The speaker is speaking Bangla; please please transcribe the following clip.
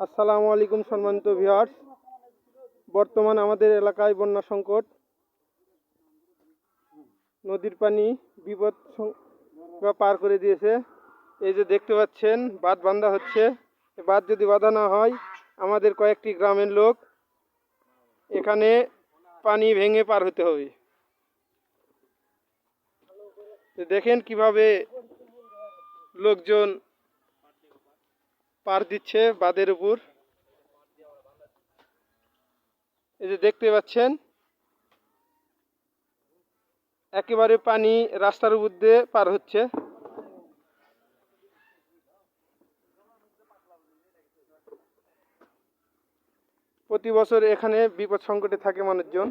আসসালামু আলাইকুম সম্মানিত ভিউয়ার্স। বর্তমান আমাদের এলাকায় বন্যা সংকট, নদীর পানি বিপদ পার করে দিয়েছে। এই যে দেখতে পাচ্ছেন বাঁধ বাঁধা হচ্ছে। বাঁধ যদি বাঁধা না হয়, আমাদের কয়েকটি গ্রামের লোক এখানে পানি ভেঙে পার হতে হবে। দেখেন কিভাবে লোকজন পার দিচ্ছে বাঁধের উপর। এই যে দেখতে পাচ্ছেন একেবারে পানি রাস্তার উপর দিয়ে পার হচ্ছে। প্রতি বছর এখানে বিপদ সংকটে থাকে মানুষজন।